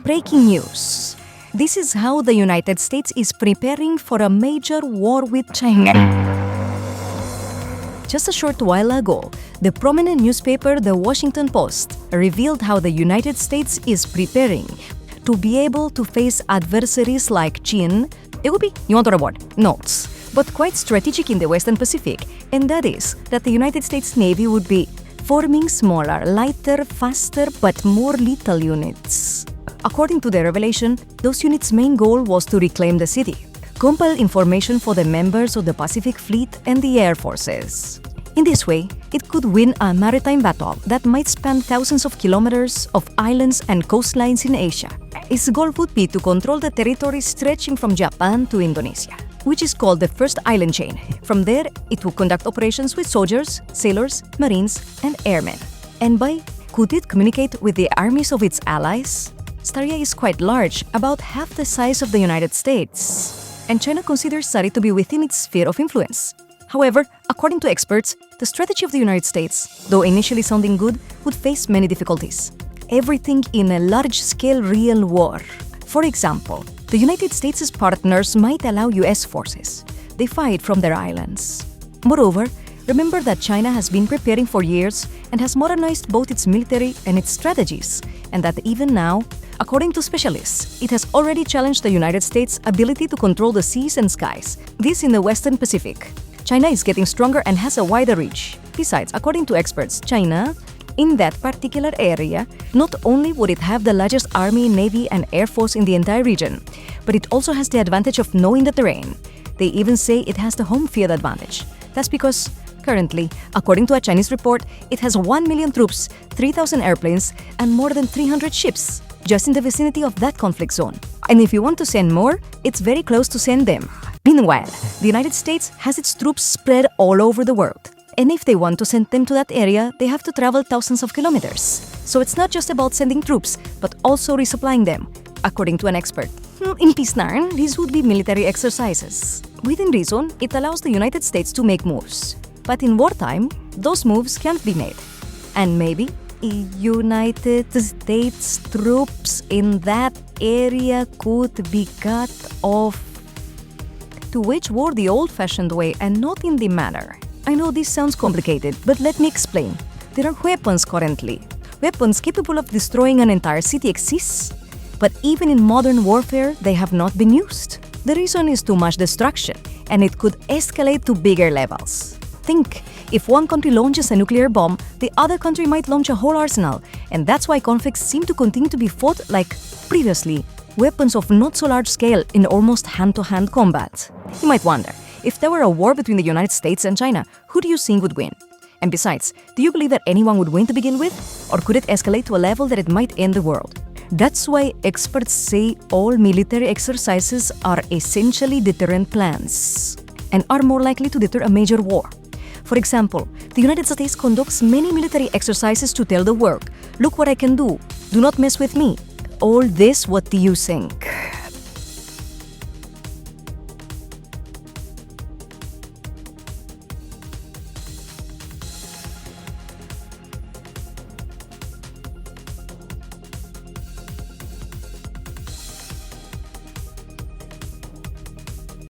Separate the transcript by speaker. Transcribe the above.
Speaker 1: Breaking news. This is how the United States is preparing for a major war with China. Just a short while ago, the prominent newspaper The Washington Post revealed how the United States is preparing to be able to face adversaries like China. It would be, you want to report? Notes. But quite strategic in the Western Pacific, and that is that the United States Navy would be forming smaller, lighter, faster, but more lethal units. According to the revelation, those units' main goal was to reclaim the city, compile information for the members of the Pacific Fleet and the Air Forces. In this way, it could win a maritime battle that might span thousands of kilometers of islands and coastlines in Asia. Its goal would be to control the territory stretching from Japan to Indonesia, which is called the First Island Chain. From there, it would conduct operations with soldiers, sailors, marines, and airmen. And could it communicate with the armies of its allies? Staria is quite large, about half the size of the United States, and China considers Sari to be within its sphere of influence. However, according to experts, the strategy of the United States, though initially sounding good, would face many difficulties. Everything in a large-scale real war. For example, the United States' partners might allow US forces. They fight from their islands. Moreover, remember that China has been preparing for years and has modernized both its military and its strategies, and that even now, according to specialists, it has already challenged the United States' ability to control the seas and skies, this in the Western Pacific. China is getting stronger and has a wider reach. Besides, according to experts, China, in that particular area, not only would it have the largest army, navy, and air force in the entire region, but it also has the advantage of knowing the terrain. They even say it has the home field advantage. That's because, currently, according to a Chinese report, it has 1 million troops, 3,000 airplanes, and more than 300 ships, just in the vicinity of that conflict zone. And if you want to send more, it's very close to send them. Meanwhile, the United States has its troops spread all over the world. And if they want to send them to that area, they have to travel thousands of kilometers. So it's not just about sending troops, but also resupplying them, according to an expert. In peace time, these would be military exercises. Within reason, it allows the United States to make moves. But in wartime, those moves can't be made. And maybe United States troops in that area could be cut off to wage war the old-fashioned way and not in the manner. I know this sounds complicated, but let me explain. There are weapons currently. Weapons capable of destroying an entire city exist, but even in modern warfare, they have not been used. The reason is too much destruction, and it could escalate to bigger levels. Think, if one country launches a nuclear bomb, the other country might launch a whole arsenal, and that's why conflicts seem to continue to be fought like previously, weapons of not so large scale in almost hand-to-hand combat. You might wonder, if there were a war between the United States and China, who do you think would win? And besides, do you believe that anyone would win to begin with? Or could it escalate to a level that it might end the world? That's why experts say all military exercises are essentially deterrent plans and are more likely to deter a major war. For example, the United States conducts many military exercises to tell the world, look what I can do, do not mess with me. All this, what do you think?